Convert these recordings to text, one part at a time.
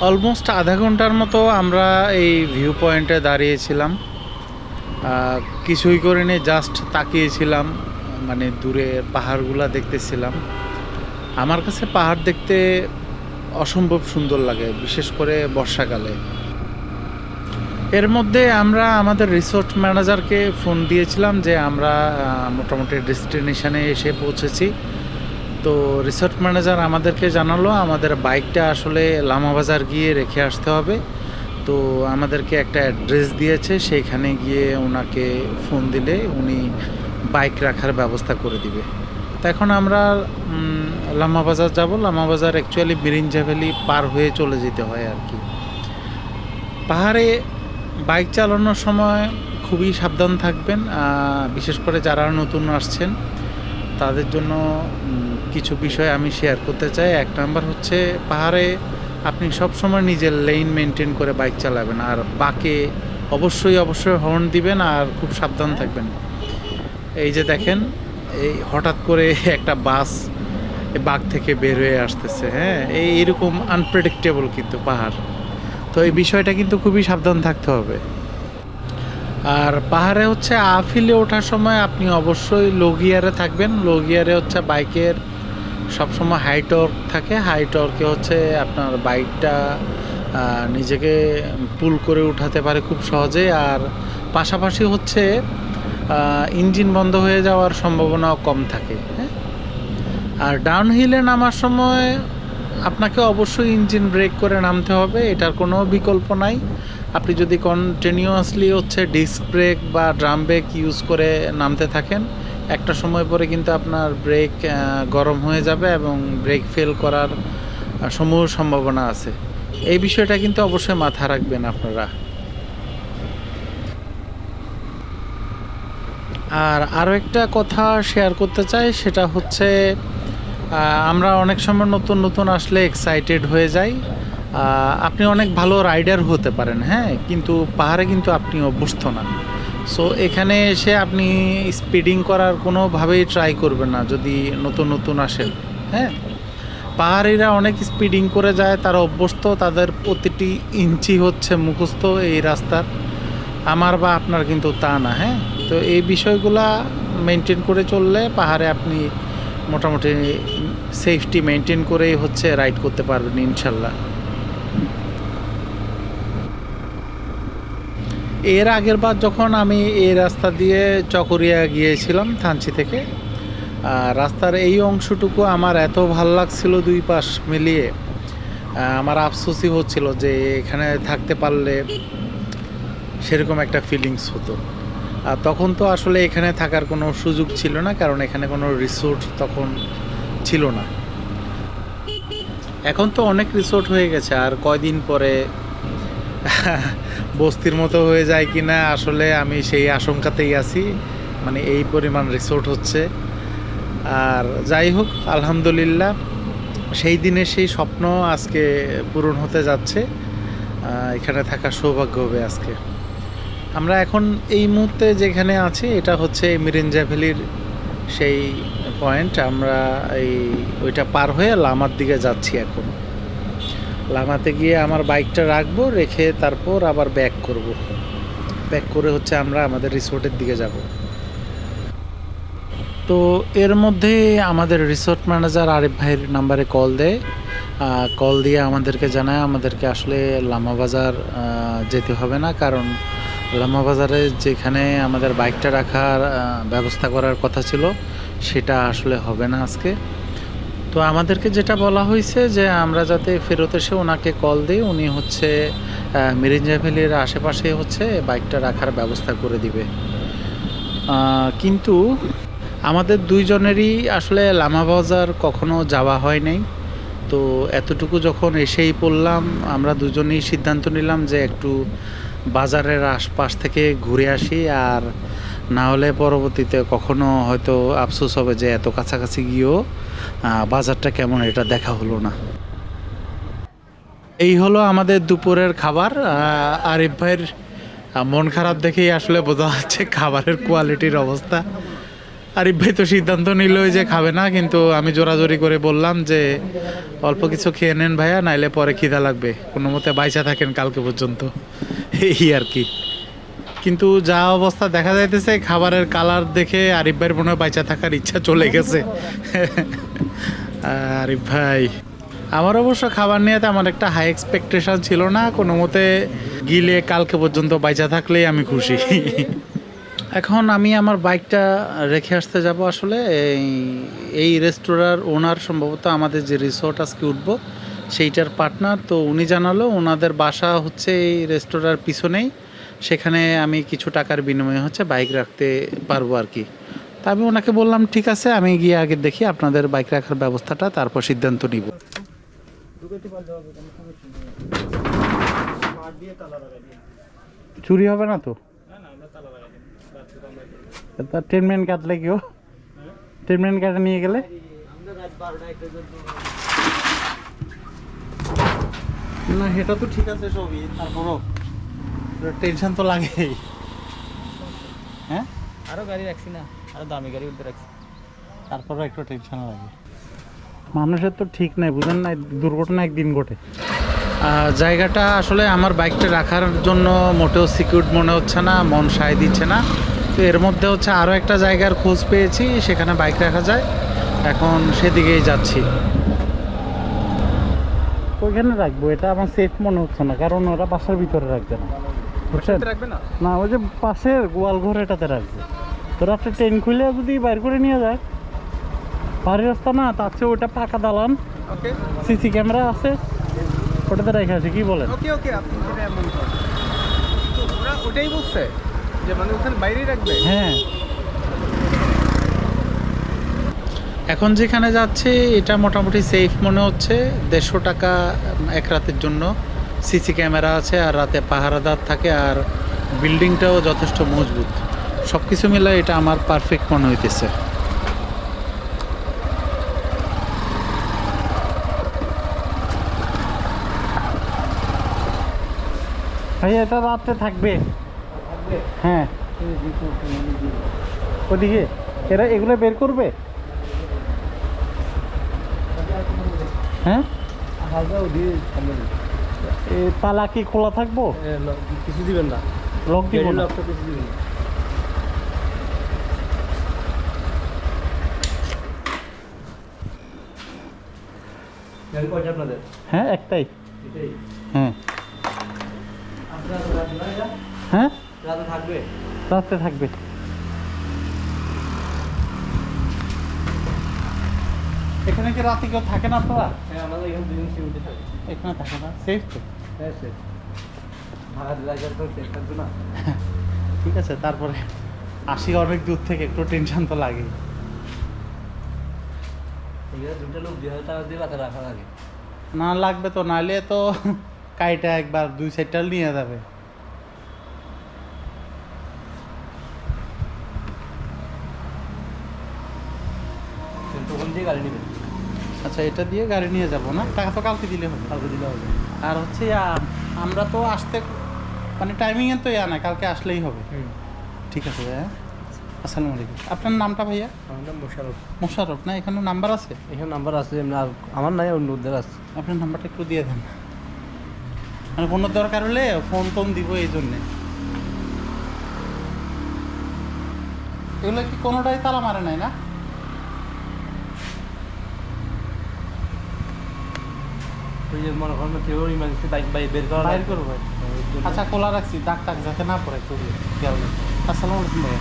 Almost আধা ঘন্টার মতো আমরা এই ভিউ পয়েন্টে দাঁড়িয়েছিলাম। কিছুই করিনি, জাস্ট তাকিয়েছিলাম, মানে দূরে পাহাড়গুলো দেখতেছিলাম। আমার কাছে পাহাড় দেখতে অসম্ভব সুন্দর লাগে, বিশেষ করে বর্ষাকালে। এর মধ্যে আমরা আমাদের রিসোর্ট ম্যানেজারকে ফোন দিয়েছিলাম যে আমরা মোটামুটি ডেস্টিনেশনে এসে পৌঁছেছি। তো রিসোর্ট ম্যানেজার আমাদেরকে জানালো আমাদের বাইকটা আসলে লামাবাজার গিয়ে রেখে আসতে হবে। তো আমাদেরকে একটা অ্যাড্রেস দিয়েছে, সেইখানে গিয়ে ওনাকে ফোন দিলে উনি বাইক রাখার ব্যবস্থা করে দিবে। তো এখন আমরা লামাবাজার যাব। লামাবাজার অ্যাকচুয়ালি মিরিঞ্জা ভ্যালি পার হয়ে চলে যেতে হয় আর কি। পাহাড়ে বাইক চালানোর সময় খুবই সাবধান থাকবেন, বিশেষ করে যারা নতুন আসছেন তাদের জন্য কিছু বিষয় আমি শেয়ার করতে চাই। এক নাম্বার হচ্ছে, পাহাড়ে আপনি সবসময় নিজের লেন মেনটেন করে বাইক চালাবেন, আর বাঁকে অবশ্যই হর্ন দিবেন আর খুব সাবধান থাকবেন। এই যে দেখেন, এই হঠাৎ করে একটা বাস বাঁক থেকে বের হয়ে আসতেছে। হ্যাঁ, এইরকম আনপ্রেডিক্টেবল কিন্তু পাহাড়। তো এই বিষয়টা কিন্তু খুবই সাবধান থাকতে হবে। আর পাহাড়ে হচ্ছে আফিলে ওঠার সময় আপনি অবশ্যই লো গিয়ারে থাকবেন। লো গিয়ারে হচ্ছে বাইকের সবসময় হাই টর্ক থাকে। হাই টর্কে হচ্ছে আপনার বাইকটা নিজেকে পুল করে উঠাতে পারে খুব সহজে। আর পাশাপাশি হচ্ছে ইঞ্জিন বন্ধ হয়ে যাওয়ার সম্ভাবনাও কম থাকে। হ্যাঁ, আর ডাউন হিলে নামার সময় আপনাকে অবশ্যই ইঞ্জিন ব্রেক করে নামতে হবে, এটার কোনো বিকল্প নাই। আপনি যদি কন্টিনিউয়াসলি হচ্ছে ডিস্ক ব্রেক বা ড্রাম ব্রেক ইউজ করে নামতে থাকেন, একটা সময় পরে কিন্তু আপনার ব্রেক গরম হয়ে যাবে এবং ব্রেক ফেল করার সমূহ সম্ভাবনা আছে। এই বিষয়টা কিন্তু অবশ্যই মাথা রাখবেন আপনারা। আর আরও একটা কথা শেয়ার করতে চাই, সেটা হচ্ছে আমরা অনেক সময় নতুন নতুন আসলে এক্সাইটেড হয়ে যাই। আপনি অনেক ভালো রাইডার হতে পারেন, হ্যাঁ, কিন্তু পাহাড়ে কিন্তু আপনি অভ্যস্ত না। সো এখানে এসে আপনি স্পিডিং করার কোনোভাবেই ট্রাই করবেন না যদি নতুন নতুন আসেন। হ্যাঁ, পাহাড়িরা অনেক স্পিডিং করে যায়, তারা অভ্যস্ত, তাদের প্রতিটি ইঞ্চি হচ্ছে মুখস্থ এই রাস্তার। আমার বা আপনার কিন্তু তা না। হ্যাঁ, তো এই বিষয়গুলা মেনটেন করে চললে পাহাড়ে আপনি মোটামুটি সেফটি মেনটেন করেই হচ্ছে রাইড করতে পারবেন ইনশাল্লাহ। এর আগের বার যখন আমি এই রাস্তা দিয়ে চকরিয়া গিয়েছিলাম থানচি থেকে, রাস্তার এই অংশটুকু আমার এত ভালো লাগছিল, দুই পাশ মিলিয়ে আমার আফসোসই হচ্ছিল যে এখানে থাকতে পারলে সেরকম একটা ফিলিংস হতো। আর তখন তো আসলে এখানে থাকার কোনো সুযোগ ছিল না, কারণ এখানে কোনো রিসোর্ট তখন ছিল না। এখন তো অনেক রিসোর্ট হয়ে গেছে, আর কয়দিন পরে বস্তির মতো হয়ে যায় কি না আসলে আমি সেই আশঙ্কাতেই আছি, মানে এই পরিমাণ রিসোর্ট হচ্ছে। আর যাই হোক, আলহামদুলিল্লাহ, সেই দিনের সেই স্বপ্ন আজকে পূরণ হতে যাচ্ছে। এখানে থাকার সৌভাগ্য হবে আজকে। আমরা এখন এই মুহূর্তে যেখানে আছি এটা হচ্ছে মিরিঞ্জা ভ্যালির সেই পয়েন্ট। আমরা ওইটা পার হয়ে লামার দিকে যাচ্ছি এখন। লামাতে গিয়ে আমার বাইকটা রাখবো, রেখে তারপর আবার ব্যাক করব। ব্যাক করে হচ্ছে আমরা আমাদের রিসোর্টের দিকে যাব। তো এর মধ্যে আমাদের রিসোর্ট ম্যানেজার আরিফ ভাইয়ের নাম্বারে কল দেয়। কল দিয়ে আমাদেরকে জানায় আমাদেরকে আসলে লামাবাজার যেতে হবে না, কারণ লামাবাজারে যেখানে আমাদের বাইকটা রাখার ব্যবস্থা করার কথা ছিল সেটা আসলে হবে না আজকে। তো আমাদেরকে যেটা বলা হয়েছে যে আমরা যাতে ফেরত এসে ওনাকে কল দিই, উনি হচ্ছে মিরিঞ্জা ভ্যালির আশেপাশে হচ্ছে বাইকটা রাখার ব্যবস্থা করে দিবে। কিন্তু আমাদের দুইজনেরই আসলে লামাবাজার কখনো যাওয়া হয় নাই। তো এতটুকু যখন এসেই পড়লাম, আমরা দুজনেই সিদ্ধান্ত নিলাম যে একটু বাজারের আশপাশ থেকে ঘুরে আসি, আর না হলে পরবর্তীতে কখনো হয়তো আফসোস হবে যে এত কাছাকাছি গিয়েও বাজারটা কেমন এটা দেখা হলো না। এই হলো আমাদের দুপুরের খাবার। আরিফ ভাইয়ের মন খারাপ দেখেই আসলে বোঝা যাচ্ছে খাবারের কোয়ালিটির অবস্থা। আরিফ ভাই তো সিদ্ধান্ত নিল যে খাবে না, কিন্তু আমি জোরাজোরি করে বললাম যে অল্প কিছু খেয়ে নেন ভাইয়া, নাইলে পরে খিদা লাগবে, কোনো মতে বাইচা থাকেন কালকে পর্যন্ত, এই আর কি। কিন্তু যা অবস্থা দেখা যাইতেছে, খাবারের কালার দেখে আরিফ ভাইয়ের মনে হয় বাইচা থাকার ইচ্ছা চলে গেছে। আরিফ ভাই, আমার অবশ্য খাবার নিয়ে আমার একটা হাই এক্সপেকটেশন ছিল না, কোনো মতে গিলে কালকে পর্যন্ত বাইচা থাকলেই আমি খুশি। এখন আমি আমার বাইকটা রেখে আসতে যাব। আসলে এই রেস্তোরাঁর ওনার সম্ভবত আমাদের যে রিসোর্ট আজকে উঠবো সেইটার পার্টনার, তো উনি জানালো ওনাদের বাসা হচ্ছে এই রেস্তোরাঁর পিছনেই, সেখানে আমি কিছু টাকার বিনিময়ে হচ্ছে বাইক রাখতে পারবো আর কি। তা আমি ওনাকে বললাম ঠিক আছে, আমি গিয়ে আগে দেখি আপনাদের বাইক রাখার ব্যবস্থাটা, তারপর সিদ্ধান্ত নিব। চুরি হবে না তো? তার 10 মিনিট কাটলে কেউ 10 মিনিট কাটে নিয়ে গেলে না, সেটা তো ঠিক আছে সবই, তারপরও টেনশন তো লাগেই। হ্যাঁ, আরো গাড়ি রাখছি না, আরো দামি গাড়ি উঠতে রাখছি, তারপরও একটু টেনশন লাগে। মানুষের তো ঠিক নাই, বুঝেন না, দুর্ঘটনা একদিন ঘটে। জায়গাটা আসলে আমার বাইকটা রাখার জন্য মোটেও সিকিউর মনে হচ্ছে না, মন সায় দিচ্ছে না। তো এর মধ্যে হচ্ছে আরও একটা জায়গার খোঁজ পেয়েছি, সেখানে বাইক রাখা যায়, এখন সেদিকেই যাচ্ছি। ওইখানে রাখবো, এটা আমার সেফ মনে হচ্ছে না, কারণ ওরা বাসার ভিতরে রাখবে না, বুঝছেন? রাখবে না, না, ওই যে পাশের গোয়াল ঘর এটাতে রাখবে। তো রাত্রে ট্রেন খুলে যদি বাইর করে নিয়ে যায়, বাড়ির রাস্তা না, তার চেয়ে ওটা পাকা দালান, ওকে সিসি ক্যামেরা আছে, ওটাতে রেখে আছে। কি বলেন? ওকে ওকে, আপনি যেটা মনে করেন। তো ওরা ওটাই বলছে যে মানে ওখানে বাইরেই রাখবে। হ্যাঁ, এখন যেখানে যাচ্ছে এটা মোটামুটি সেফ মনে হচ্ছে। 150 টাকা এক রাতের জন্য, সিসি ক্যামেরা আছে, আর রাতে পাহারাদার থাকে, আর বিল্ডিংটাও যথেষ্ট মজবুত। সব কিছু মিলে এটা আমার পারফেক্ট মনে হইতেছে। ভাই, এটা রাতে থাকবে? হ্যাঁ, ওদিকে এরা এগুলো বের করবে। হ্যাঁ, তালা কি খোলা থাকবো? কিছু দিবেন না, লক দিব না? কিছু দিবেন না। গাড়ি কয়টা আপনাদের? হ্যাঁ, একটাই। এটাই হ্যাঁ আপনারা হ্যাঁ, রাতে থাকবে? রাতে থাকবে। এখানে কি রাতে কেউ থাকে না আপনারা? হ্যাঁ, আমাদের এখানে দুজন সিকিউরিটি থাকে। এখানে থাকে না, সেফ তো? হ্যাঁ স্যার, ভাড়া দিলে তো সেফ থাকবে না। ঠিক আছে, তারপরে আসি অনেক দূর থেকে, একটু টেনশন তো লাগে। এখানে দুটো লোক 2000 টাকা দিয়ে রাতে রাখা লাগে। না লাগবে তো, নাহলে তো কাইটা একবার 2 সাইডটা নিয়ে যাবে। তখন দিয়ে গাড়ি নেবেন। আচ্ছা, এটা দিয়ে গাড়ি নিয়ে যাব না? টাকা তো কালকে দিলে হবে। কালকে দিলে হবে। আর হচ্ছে আমরা তো আসতে মানে টাইমিংয়ে তো না, কালকে আসলেই হবে। ঠিক আছে ভাইয়া, আসসালামু আলাইকুম। আপনার নামটা ভাইয়া? আমার নাম মোশারফ। মোশারফ না? এখানে নাম্বার আছে? এখানে নাম্বার আছে, আমার নাই, অন্য ওদের আছে। আপনার নাম্বারটা একটু দিয়ে দেন, মানে কোনো দরকার হলে ফোন টোন দিব এই জন্যে। এগুলো কি কোনোটাই তালা মারে নাই না? ওই যে মনে করেন কেউ ইমার্জেন্সি বাইক বের করা বাইর করবো ভাই। আচ্ছা, খোলা রাখছি, দাগ টাক যাতে না পড়ে। আসসালামু আলাইকুম ভাইয়া।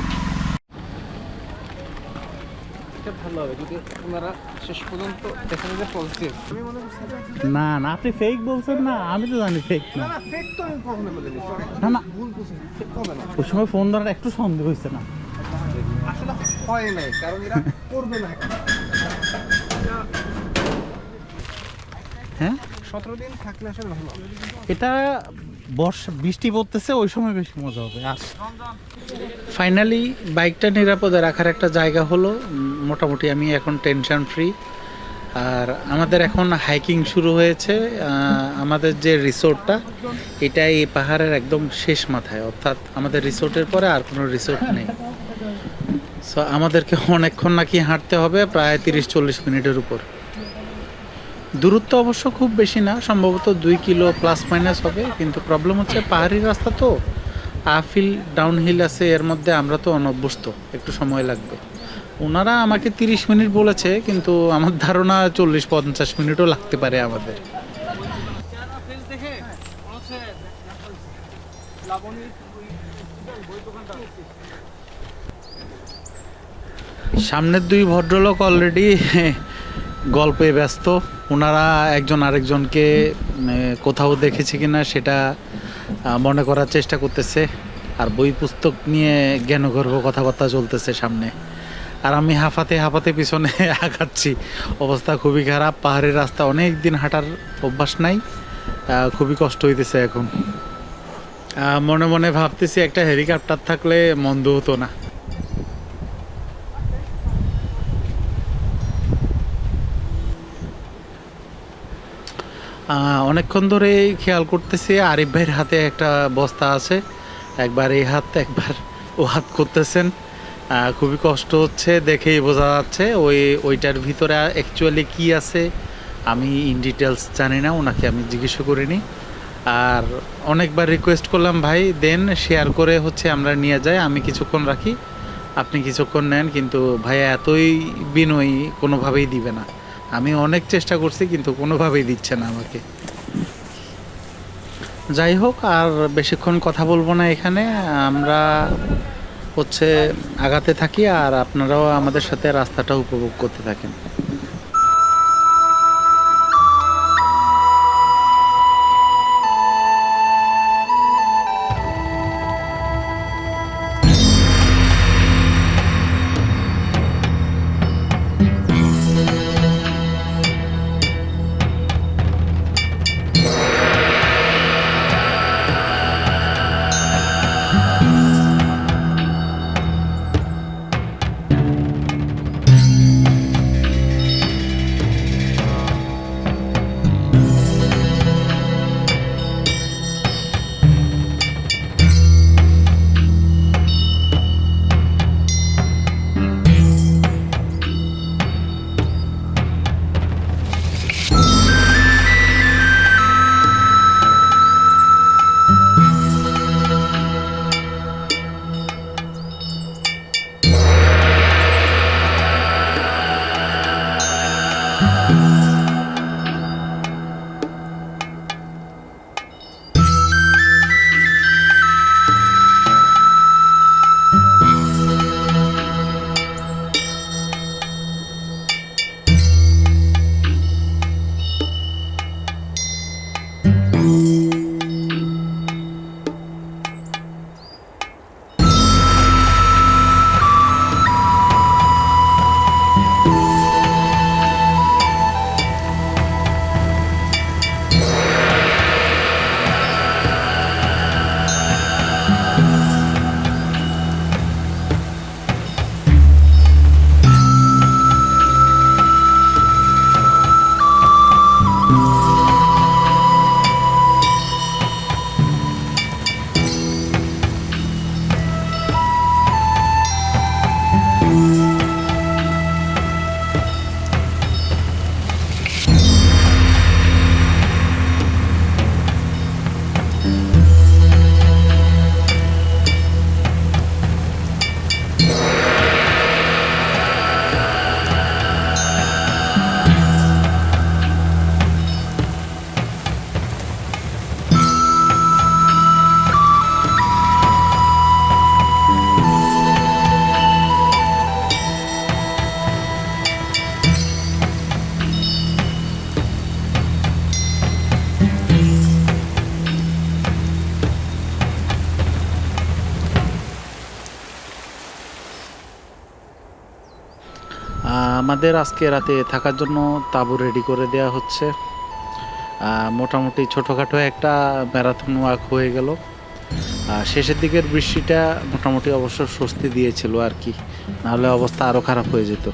এটা ভালো হবে যদি ওনারা শেষ পর্যন্ত এখানে যে পজিটিভ। আমি মনে করছি না না, আপনি ফেক বলছেন না, আমি তো জানি ফেক না। না, ফেক তো আমি কখনো বলিনি। না না, ভুল বুঝছেন, ফেক হবে না। ওই সময় ফোন ধরার একটু সন্দেহ হয়েছে না? আসলে হয় নাই, কারণ এরা করবে না। হ্যাঁ, 17 দিন থাকলে আসলে ভালো। এটা বৃষ্টি পড়তেছে, ওই সময় বেশি মজা হবে। আর ফাইনালি বাইকটা নিরাপদে রাখার একটা জায়গা হলো। মোটামুটি আমি এখন টেনশন ফ্রি। আর আমাদের এখন হাইকিং শুরু হয়েছে। আমাদের যে রিসোর্টটা, এটা এই পাহাড়ের একদম শেষ মাথায়, অর্থাৎ আমাদের রিসোর্টের পরে আর কোনো রিসোর্ট নেই। সো আমাদেরকে অনেকক্ষণ নাকি হাঁটতে হবে, প্রায় 30-40 মিনিটের উপর। দূরত্ব অবশ্য খুব বেশি না, সম্ভবত 2 কিলো প্লাস মাইনাস হবে, কিন্তু প্রবলেম হচ্ছে পাহাড়ি রাস্তা তো, আপহিল ডাউনহিল আছে, এর মধ্যে আমরা তো অনভ্যস্ত, একটু সময় লাগবে। ওনারা আমাকে 30 মিনিট বলেছে, কিন্তু আমার ধারণা 40-50 মিনিটও লাগতে পারে আমাদের। সামনের দুই ভদ্রলোক অলরেডি গল্পে ব্যস্ত। ওনারা একজন আরেকজনকে কোথাও দেখেছে কিনা সেটা মনে করার চেষ্টা করতেছে, আর বই পুস্তক নিয়ে জ্ঞানগর্ভ কথাবার্তা চলতেছে সামনে, আর আমি হাঁফাতে হাঁফাতে পিছনে আগাচ্ছি। অবস্থা খুবই খারাপ, পাহাড়ের রাস্তা, অনেক দিন হাঁটার অভ্যাস নাই, খুবই কষ্ট হইতেছে এখন। মনে মনে ভাবতেছি একটা হেলিকপ্টার থাকলে মন্দ হতো না। অনেকক্ষণ ধরে খেয়াল করতেছি আরিফ ভাইয়ের হাতে একটা বস্তা আছে, একবার এই হাত একবার ও হাত করতেছেন। খুবই কষ্ট হচ্ছে, দেখেই বোঝা যাচ্ছে। ওইটার ভিতরে অ্যাকচুয়ালি কি আছে আমি ইন ডিটেলস জানি না, ওনাকে আমি জিজ্ঞেস করিনি। আর অনেকবার রিকোয়েস্ট করলাম, ভাই দেন, শেয়ার করে হচ্ছে আমরা নিয়ে যাই, আমি কিছুক্ষণ রাখি, আপনি কিছুক্ষণ নেন, কিন্তু ভাইয়া এতই বিনয়ী, কোনোভাবেই দিবে না। আমি অনেক চেষ্টা করছি, কিন্তু কোনোভাবেই দিচ্ছে না আমাকে। যাই হোক, আর বেশিক্ষণ কথা বলবো না এখানে, আমরা হচ্ছে আগাতে থাকি, আর আপনারাও আমাদের সাথে রাস্তাটা উপভোগ করতে থাকেন। আমাদের আজকে রাতে থাকার জন্য তাঁবু রেডি করে দেওয়া হচ্ছে। মোটামুটি ছোটোখাটো একটা ম্যারাথন ওয়াক হয়ে গেল। শেষের দিকের বৃষ্টিটা মোটামুটি অবশ্য স্বস্তি দিয়েছিল আর কি, নাহলে অবস্থা আরও খারাপ হয়ে যেত।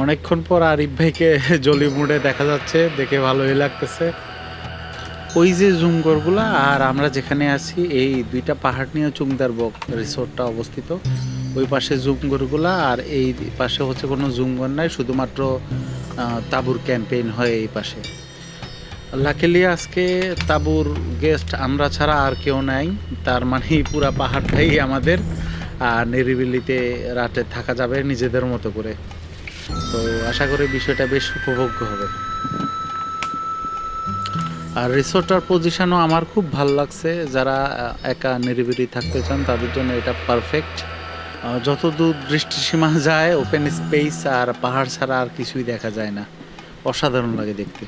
অনেকক্ষণ পর আরিফ ভাইকে জলি মুডে দেখা যাচ্ছে, দেখে ভালোই লাগতেছে। ওই যে জুমগড়গুলা আর আমরা যেখানে আছি, এই দুইটা পাহাড় নিয়ে চুংদার বক রিসোর্টটা অবস্থিত। ওই পাশে জুমঘরগুলা, আর এই পাশে হচ্ছে কোনো জুমঘর নাই, শুধুমাত্র তাঁবুর ক্যাম্পেইন হয় এই পাশে। লাকিলি আজকে তাঁবুর গেস্ট আমরা ছাড়া আর কেউ নাই, তার মানে পুরা পাহাড়টাই আমাদের, আর নিরিবিলিতে রাতে থাকা যাবে নিজেদের মতো করে। তো আশা করি বিষয়টা বেশ উপভোগ্য হবে। আর রিসোর্টটার পজিশনও আমার খুব ভালো লাগছে, যারা একা নিরিবিলি থাকতে চান তাদের জন্য এটা পারফেক্ট। যতদূর দৃষ্টিসীমা যায় ওপেন স্পেস, আর পাহাড় ছাড়া আর কিছুই দেখা যায় না, অসাধারণ লাগে দেখতে।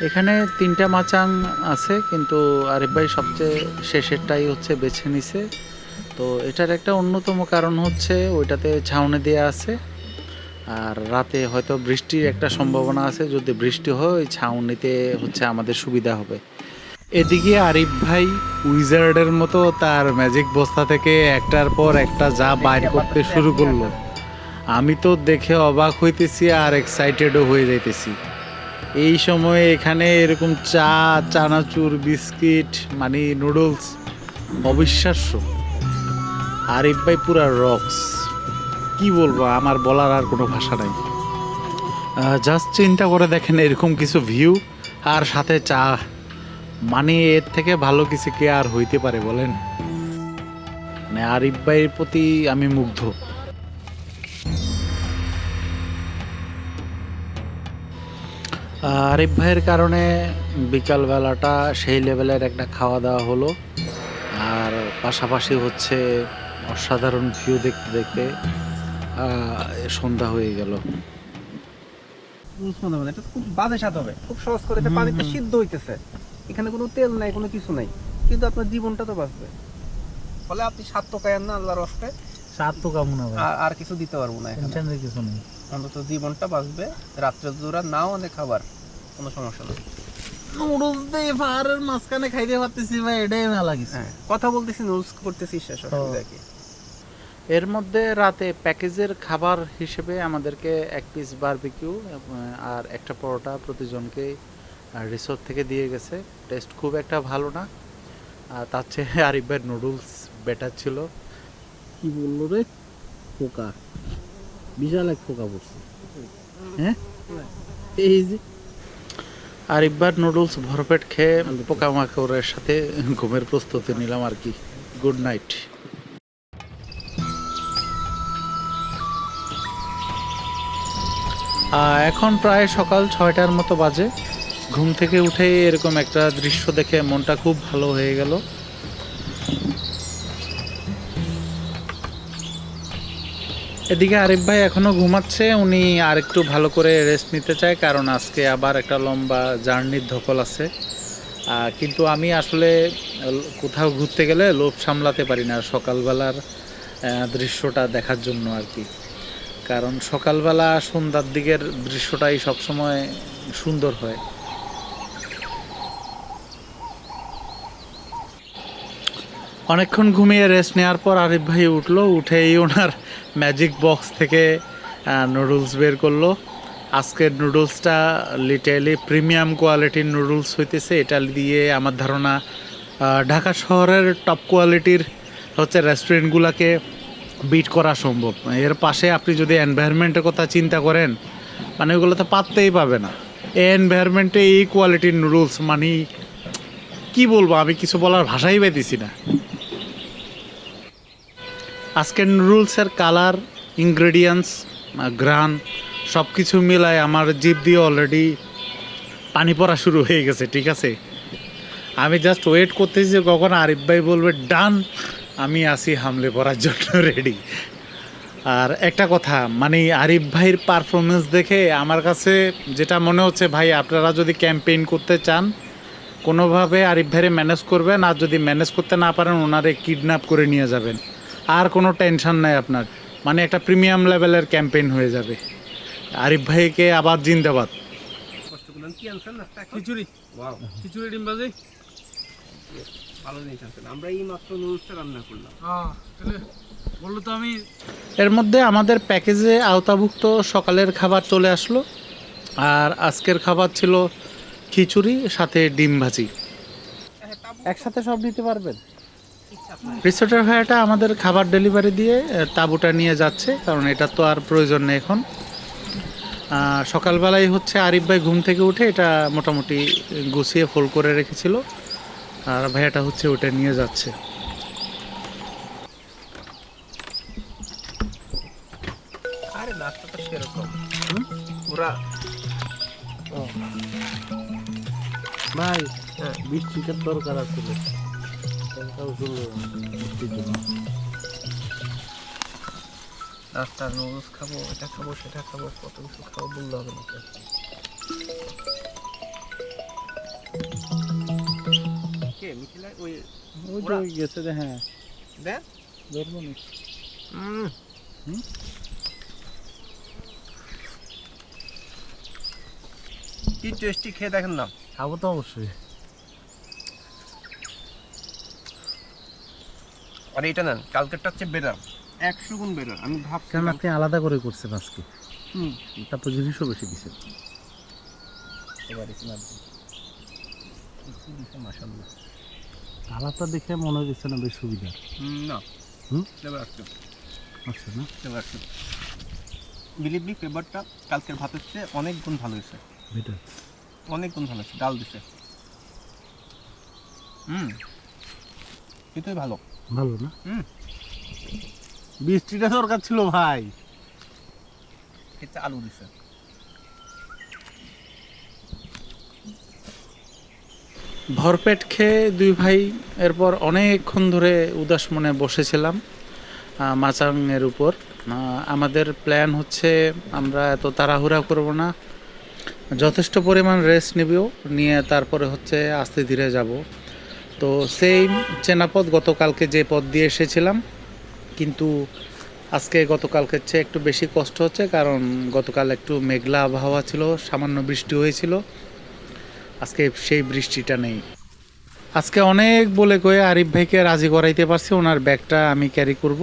এখানে 3টা মাচাং আছে, কিন্তু আরিফ ভাই সবচেয়ে শেষেরটাই হচ্ছে বেছে নিছে। তো এটার একটা অন্যতম কারণ হচ্ছে ওইটাতে ছাউনি দেওয়া আছে, আর রাতে হয়তো বৃষ্টির একটা সম্ভাবনা আছে, যদি বৃষ্টি হয় ওই ছাউনিতে হচ্ছে আমাদের সুবিধা হবে। এদিকে আরিফ ভাই উইজার্ডের মতো তার ম্যাজিক বস্তা থেকে একটার পর একটা যা বাইর করতে শুরু করলো, আমি তো দেখে অবাক হইতেছি আর এক্সাইটেডও হয়ে যাইতেছি। এই সময়ে এখানে এরকম চা, চানাচুর, বিস্কিট, মানে নুডলস, অবিশ্বাস্য। আরিফ ভাই পুরা রক্স, কি বলবো, আমার বলার আর কোনো ভাষা নাই। জাস্ট চিন্তা করে দেখেন এরকম কিছু ভিউ আর সাথে চা, মানে এর থেকে ভালো কিছু কি আর হইতে পারে বলেন? মানে আরিফ ভাইয়ের প্রতি আমি মুগ্ধ। আরিফ ভাইয়ের কারণে বিকালবেলাটা সেই লেভেলের একটা খাওয়া দাওয়া হলো, আর পাশাপাশি হচ্ছে অসাধারণ ভিউ দেখতে দেখতে সন্ধ্যা হয়ে গেল। এটা খুব বাজে স্বাদ হবে, খুব সহজ করে এটা পানিতে সিদ্ধ হইতেছে, এখানে কোনো তেল নাই, কোনো কিছু নাই, কিন্তু আপনার জীবনটা তো বাঁচবে। ফলে আপনি স্বাদ তো পায়েন না আল্লাহর হস্তে, স্বাদ তো কেমন হবে, আর কিছু দিতে পারবো না, এখানে কিছু নেই, অন্তত জীবনটা বাঁচবে। রাত্রে জোড়া নাও অনেক খাবার, কোনো সমস্যা নেই। নুডলস দিয়ে পাহাড়ের মাঝখানে খাইতে পারতেছি ভাই, এটাই মেলা কিছু। হ্যাঁ, কথা বলতেছি, নুডলস করতেছি, শেষ অসুবিধা কি? এর মধ্যে রাতে প্যাকেজের খাবার হিসেবে আমাদেরকে 1 পিস বারবিকিউ আর একটা পরোটা প্রতিজনকে রিসোর্ট থেকে দিয়ে গেছে। টেস্ট খুব একটা ভালো না, তার চেয়ে আরিফ ভাইয়ের নুডলস বেটার ছিল। কি বললো রে, পোকা, বিশাল এক পোকা পড়ছে। হ্যাঁ, এই যে আরিফ ভাইয়ের নুডলস ভরপেট খেয়ে পোকামাকড়ের সাথে ঘুমের প্রস্তুতি নিলাম আর কি। Good night. এখন প্রায় সকাল 6টার মতো বাজে। ঘুম থেকে উঠে এরকম একটা দৃশ্য দেখে মনটা খুব ভালো হয়ে গেল। এদিকে আরিফ ভাই এখনো ঘুমাচ্ছে, উনি আর একটু ভালো করে রেস্ট নিতে চায়, কারণ আজকে আবার একটা লম্বা জার্নির ধকল আছে। কিন্তু আমি আসলে কোথাও ঘুরতে গেলে লোভ সামলাতে পারি না সকালবেলার দৃশ্যটা দেখার জন্য আর কি। কারণ সকালবেলা সন্ধ্যার দিকের দৃশ্যটাই সবসময় সুন্দর হয়। অনেকক্ষণ ঘুমিয়ে রেস্ট নেওয়ার পর আরিফ ভাই উঠলো, উঠেই ওনার ম্যাজিক বক্স থেকে নুডলস বের করলো। আজকের নুডলসটা লিটারালি প্রিমিয়াম কোয়ালিটির নুডলস হইতেছে। এটা দিয়ে আমার ধারণা ঢাকা শহরের টপ কোয়ালিটির হচ্ছে রেস্টুরেন্টগুলোকে বিট করা সম্ভব। এর পাশে আপনি যদি এনভায়রনমেন্টের কথা চিন্তা করেন, মানে ওগুলো তো পাততেই পাবে না। এই এনভায়রনমেন্টে এই কোয়ালিটির নুডলস, মানে কি বলবো, আমি কিছু বলার ভাষাই পাইতেছি না। আজকের নুডলসের কালার, ইনগ্রেডিয়েন্টস, গ্রান সব কিছু মিলায় আমার জিভ দিয়ে অলরেডি পানি পড়া শুরু হয়ে গেছে। ঠিক আছে, আমি জাস্ট ওয়েট করতেছি যে কখন আরিফ ভাই বলবে ডান, আমি আসি হামলে পড়ার জন্য রেডি। আর একটা কথা, মানে আরিফ ভাইয়ের পারফরমেন্স দেখে আমার কাছে যেটা মনে হচ্ছে, ভাই আপনারা যদি ক্যাম্পেইন করতে চান কোনোভাবে আরিফ ভাইরে ম্যানেজ করবেন, আর যদি ম্যানেজ করতে না পারেন ওনারে কিডন্যাপ করে নিয়ে যাবেন, আর কোনো টেনশন নাই আপনার। মানে একটা প্রিমিয়াম লেভেলের ক্যাম্পেইন হয়ে যাবে। আরিফ ভাইকে আবার জিন্দাবাদ। খিচুড়ি, খিচুড়ি ডিম ভাজি, ভালো জিনিস আছে। আমরা এই মাত্র নুডলসটা রান্না করলাম। বললো তো আমি। এর মধ্যে আমাদের প্যাকেজে আওতাভুক্ত সকালের খাবার চলে আসলো, আর আজকের খাবার ছিল খিচুড়ি সাথে ডিম ভাজি। একসাথে সব নিতে পারবেন? ইচ্ছা রিসোর্টের ভাড়াটা আমাদের খাবার ডেলিভারি দিয়ে তাঁবুটা নিয়ে যাচ্ছে, কারণ এটা তো আর প্রয়োজন নেই এখন। সকালবেলায় হচ্ছে আরিফ ভাই ঘুম থেকে উঠে এটা মোটামুটি গুছিয়ে ফোল্ড করে রেখেছিল, আর ভাইয়াটা হচ্ছে ওটা নিয়ে যাচ্ছে। আরে নাস্তাটা সেরকম পুরা ভাই হ্যাঁ। বৃষ্টিটার দরকার আছে, নাস্তা নুডলস খাবো, এটা খাবো, সেটা খাবো, কত কিছু খাবো বললে হবে না। কে মিথিলা ওই গেছে যে, হ্যাঁ দেখ ধরবো না। কি টেস্টি, খেয়ে দেখেন না। খাবো তো অবশ্যই। আর এটা নেন, কালকেরটা হচ্ছে বেটার, 100 গুণ বেটার। আমি কারণ ভাবছিলাম আপনি আলাদা করে করছেন আজকে, হুম তারপর জিনিসও বেশি দিচ্ছেন। এবারে মাশাআল্লাহ কালারটা দেখে মনে হচ্ছে না বেশ সুবিধা। না হুম ফ্লেভার আসছে, আচ্ছা না ফ্লেভার আসছে। বিলিভ মি, ফ্লেভারটা কালকের ভাতের চেয়ে অনেক গুণ ভালো হয়েছে, বেটার। অনেক গুণ ভালো হয়েছে। ডাল দিছে এটাই ভালো। ভালো না? হুম বৃষ্টিটা দরকার ছিল ভাই। এটা আলু দিছে। ভরপেট খেয়ে দুই ভাই এরপর অনেকক্ষণ ধরে উদাস মনে বসেছিলাম মাচাংয়ের উপর। আমাদের প্ল্যান হচ্ছে আমরা এত তাড়াহুড়া করব না, যথেষ্ট পরিমাণ রেস্ট নেবেও, নিয়ে তারপরে হচ্ছে আস্তে ধীরে যাব। তো সেম চেনা পথ, গতকালকে যে পথ দিয়ে এসেছিলাম, কিন্তু আজকে গতকালকের চেয়ে একটু বেশি কষ্ট হচ্ছে, কারণ গতকাল একটু মেঘলা আবহাওয়া ছিল, সামান্য বৃষ্টি হয়েছিল। আজকে সেই বৃষ্টিটা নেই। আজকে অনেক বলে কয়ে আরিফ ভাইকে রাজি করাইতে পারছি ওনার ব্যাগটা আমি ক্যারি করব,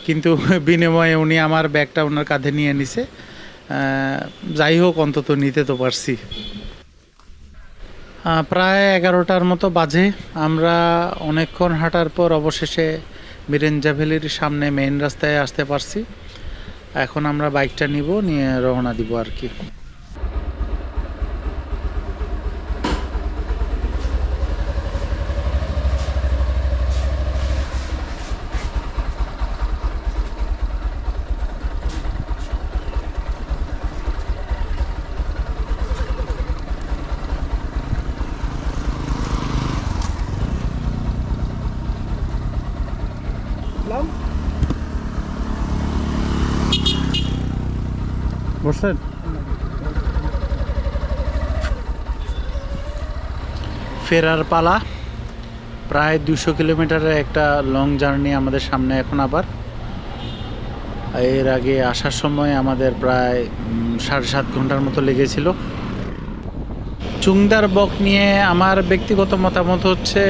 কিন্তু বিনিময়ে উনি আমার ব্যাগটা ওনার কাঁধে নিয়ে নিছে। যাই হোক, অন্তত নিতে তো পারছি। প্রায় 11টার মতো বাজে। আমরা অনেকক্ষণ হাঁটার পর অবশেষে মিরেঞ্জা ভ্যালির সামনে মেইন রাস্তায় আসতে পারছি। এখন আমরা বাইকটা নিয়ে রওনা দিব আর কি। বসেন। ফেরার পালা। প্রায় 200 কিলোমিটারের একটা লং জার্নি আমাদের সামনে এখন আবার। এর আগে আসার সময় আমাদের প্রায় 7.5 ঘন্টার মতো লেগেছিল। চুংদার বক নিয়ে আমার ব্যক্তিগত মতামত হচ্ছে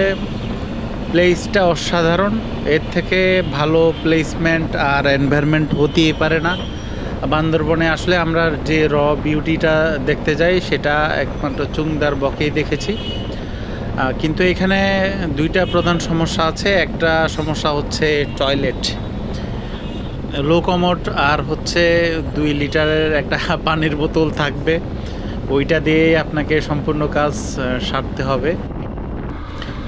প্লেসটা অসাধারণ, এর থেকে ভালো প্লেসমেন্ট আর এনভায়রনমেন্ট হতেই পারে না। বান্দরবনে আসলে আমরা যে র বিউটিটা দেখতে যাই সেটা একমাত্র চুংদার বকেই দেখেছি। কিন্তু এখানে দুইটা প্রধান সমস্যা আছে। একটা সমস্যা হচ্ছে টয়লেট, লো কমোড, আর হচ্ছে 2 লিটারের একটা পানির বোতল থাকবে, ওইটা দিয়েই আপনাকে সম্পূর্ণ কাজ সারতে হবে।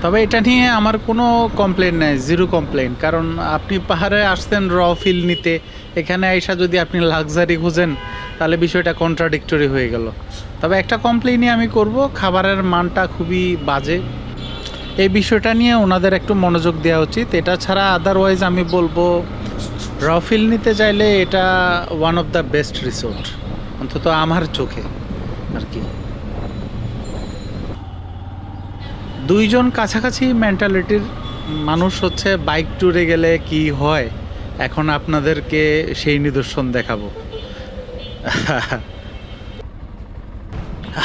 তবে এটা নিয়ে আমার কোনো কমপ্লেন নাই, জিরো কমপ্লেন। কারণ আপনি পাহাড়ে আসছেন র ফিল নিতে, এখানে আইসা যদি আপনি লাক্সারি খুঁজেন তাহলে বিষয়টা কন্ট্রাডিক্টরি হয়ে গেল। তবে একটা কমপ্লেনই আমি করব, খাবারের মানটা খুবই বাজে। এই বিষয়টা নিয়ে ওনাদের একটু মনোযোগ দেওয়া উচিত। এটা ছাড়া আদারওয়াইজ আমি বলবো র ফিল নিতে চাইলে এটা one of the best resort, অন্তত আমার চোখে আর কি। দুইজন কাছাকাছি মেন্টালিটির মানুষ হচ্ছে বাইক ট্যুরে গেলে কি হয়, এখন আপনাদেরকে সেই নিদর্শন দেখাবো।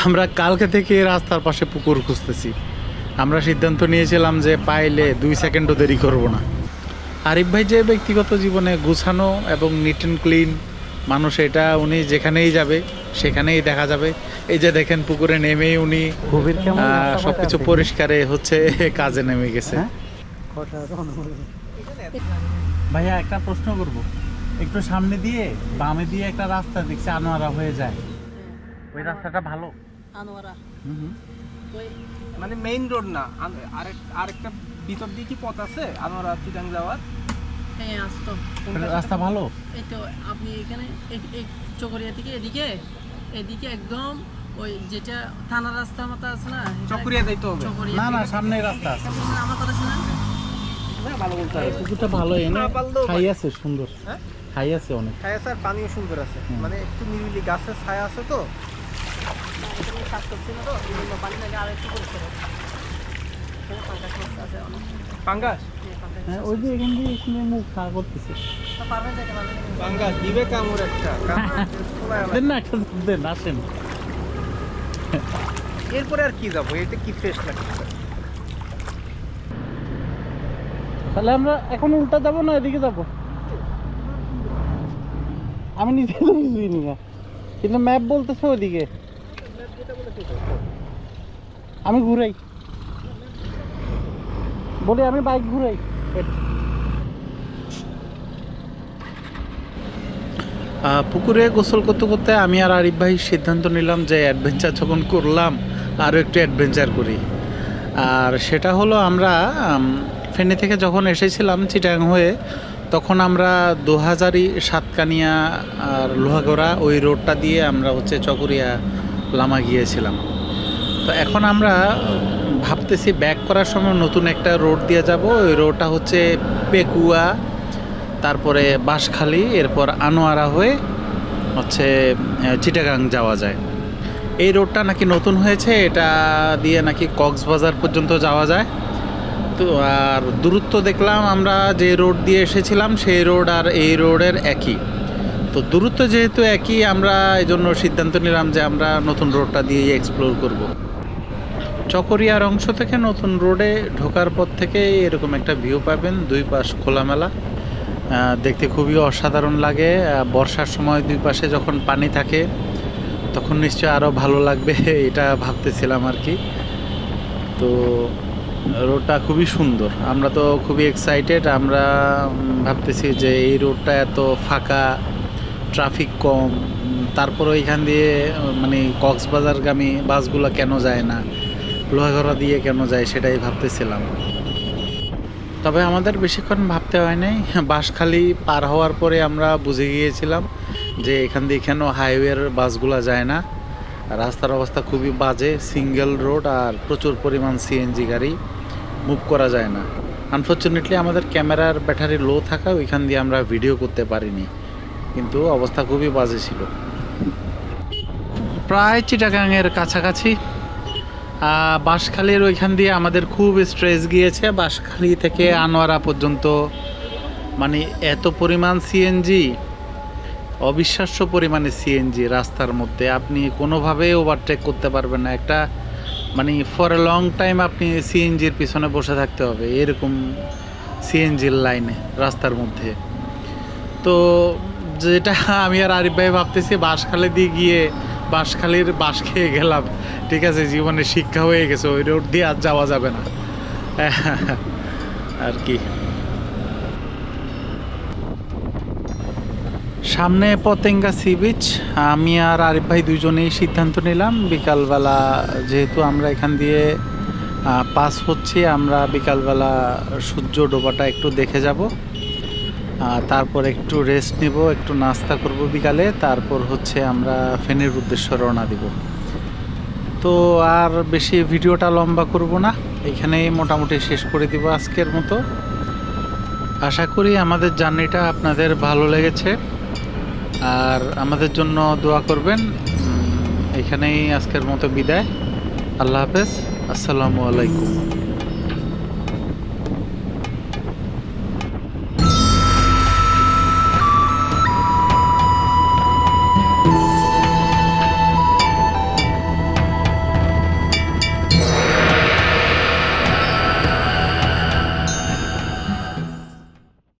আমরা কালকে থেকে রাস্তার পাশে পুকুর খুঁজতেছি। আমরা সিদ্ধান্ত নিয়েছিলাম যে পাইলে 2 সেকেন্ডও দেরি করব না। আরিফ ভাই যে ব্যক্তিগত জীবনে গুছানো এবং নিট অ্যান্ড ক্লিন মানুষ, এটা উনি যেখানেই যাবে সেখানেই দেখা যাবে। এই যে দেখেন পুকুরে নেমেই উনি সবকিছু পরিষ্কারে হচ্ছে কাজে নেমে গেছে। ভাইয়া একটা প্রশ্ন করব, একটু সামনে দিয়ে বামে দিয়ে একটা রাস্তা দেখছি আনোয়ারা হয়ে যায়, ওই রাস্তাটা ভালো? আনোয়ারা হুম। ওই মানে মেইন রোড না, আরেকটা ভিতর দিয়ে কি পথ আছে আনোয়ারা চিটাং যাওয়ার? হ্যাঁ আসতো রাস্তা ভালো? এই তো আপনি এখানে এই চকরিয়া থেকে এদিকে একদম ওই যেটা থানার রাস্তার মতো আছে না, চকরিয়া যাইতে হবে? চকরিয়া না না, থেকে- সামনে রাস্তা আছে। আমার কথা শোনেন, ভালো বলতে হবে। পুকুরটা ভালো, এনে না পারলেও খাই আছে সুন্দর, হ্যাঁ খাই আছে অনেক। ছায়া আছে আর পানিও সুন্দর আছে, হুম। মানে একটু নিরিবিলি গাছের ছায়া আছে তো। এখানে কাজ করছি না তো এই জন্য পানি লাগে আর একটু করতে হবে। এখানে ফাঁকা মাছ আছে অনেক। পাঙ্গাস হ্যাঁ, ফাঁকা হ্যাঁ, মাছ ওই যে আছে। এখান দিয়ে এখানে মুখ খাওয়া করতেছে। তা পারবেন দেখে পারবেন। পাঙ্গাস দিবে কামড় একটা দেন না একটা দেন, আসেন। এরপরে আর কি যাবো, এটা কি ফ্রেশ লাগছে। তাহলে আমরা এখন উল্টা যাবো না এদিকে যাবো? আমি নিজে তো কিছুই নি, কিন্তু ম্যাপ বলতেছে ওইদিকে। আমি ঘুরাই, বলি আমি বাইক ঘুরাই। পুকুরে গোসল করতে করতে আমি আর আরিফ ভাই সিদ্ধান্ত নিলাম যে অ্যাডভেঞ্চার যখন করলাম আরও একটু অ্যাডভেঞ্চার করি। আর সেটা হলো আমরা ফেনী থেকে যখন এসেছিলাম চিটাং হয়ে, তখন আমরা 2000 সাতকানিয়া আর লোহাগড়া ওই রোডটা দিয়ে আমরা হচ্ছে চকরিয়া লামা গিয়েছিলাম। তো এখন আমরা ভাবতেছি ব্যাক করার সময় নতুন একটা রোড দিয়ে যাব। ওই রোডটা হচ্ছে পেকুয়া, তারপরে বাঁশখালী, এরপর আনোয়ারা হয়ে হচ্ছে চিটাগাং যাওয়া যায়। এই রোডটা নাকি নতুন হয়েছে, এটা দিয়ে নাকি কক্সবাজার পর্যন্ত যাওয়া যায়। তো আর দূরত্ব দেখলাম আমরা যে রোড দিয়ে এসেছিলাম সেই রোড আর এই রোডের একই, তো দূরত্ব যেহেতু একই, আমরা এই জন্য সিদ্ধান্ত নিলাম যে আমরা নতুন রোডটা দিয়ে এক্সপ্লোর করব। চকরিয়ার অংশ থেকে নতুন রোডে ঢোকার পর থেকে এরকম একটা ভিউ পাবেন, দুই পাশ খোলামেলা, দেখতে খুবই অসাধারণ লাগে। বর্ষার সময় দুই পাশে যখন পানি থাকে তখন নিশ্চয়ই আরও ভালো লাগবে, এটা ভাবতেছিলাম আর কি। তো রোডটা খুবই সুন্দর, আমরা তো খুবই এক্সাইটেড। আমরা ভাবতেছি যে এই রোডটা এত ফাঁকা, ট্রাফিক কম, তারপরে এখান দিয়ে মানে কক্সবাজারগামী বাসগুলো কেন যায় না, লোহাগড়া দিয়ে কেন যায়, সেটাই ভাবতেছিলাম। তবে আমাদের বেশিক্ষণ ভাবতে হয় নাই, বাঁশখালী পার হওয়ার পরে আমরা বুঝে গিয়েছিলাম যে এখান দিয়ে কেন হাইওয়ের বাসগুলো যায় না। রাস্তার অবস্থা খুবই বাজে, সিঙ্গেল রোড আর প্রচুর পরিমাণ সিএনজি গাড়ি, মুভ করা যায় না। আনফর্চুনেটলি আমাদের ক্যামেরার ব্যাটারি লো থাকা ওইখান দিয়ে আমরা ভিডিও করতে পারিনি, কিন্তু অবস্থা খুবই বাজে ছিল। প্রায় চিটাগাংয়ের কাছাকাছি। বাঁশখালীর ওইখান দিয়ে আমাদের খুব স্ট্রেস গিয়েছে, বাঁশখালী থেকে আনোয়ারা পর্যন্ত, মানে এত পরিমাণ সিএনজি, অবিশ্বাস্য পরিমাণে সিএনজি রাস্তার মধ্যে, আপনি কোনোভাবেই ওভারটেক করতে পারবেন না। একটা মানে ফর এ লং টাইম আপনি সিএনজির পিছনে বসে থাকতে হবে, এরকম সিএনজির লাইনে রাস্তার মধ্যে। তো যেটা আমি আর আরিফ ভাই ভাবতেছি, বাঁশখালী দিয়ে গিয়ে বাঁশখালীর বাঁশ খেয়ে গেলাম, ঠিক আছে, জীবনে শিক্ষা হয়ে গেছে, ওই রোড দিয়ে আর যাওয়া যাবে না আর কি। সামনে পতেঙ্গা সি বিচ। আমি আর আরিফ ভাই দুজনেই সিদ্ধান্ত নিলাম বিকালবেলা, যেহেতু আমরা এখান দিয়ে পাস হচ্ছি, আমরা বিকালবেলা সূর্য ডোবাটা একটু দেখে যাব, তারপর একটু রেস্ট নিব, একটু নাস্তা করব বিকালে, তারপর হচ্ছে আমরা ফেনীর উদ্দেশ্যে রওনা দিব। তো আর বেশি ভিডিওটা লম্বা করব না, এখানেই মোটামুটি শেষ করে দিব আজকের মতো। আশা করি আমাদের জার্নিটা আপনাদের ভালো লেগেছে, আর আমাদের জন্য দোয়া করবেন। এখানেই আজকের মতো বিদায়। আল্লাহ হাফেজ, আসসালামু আলাইকুম।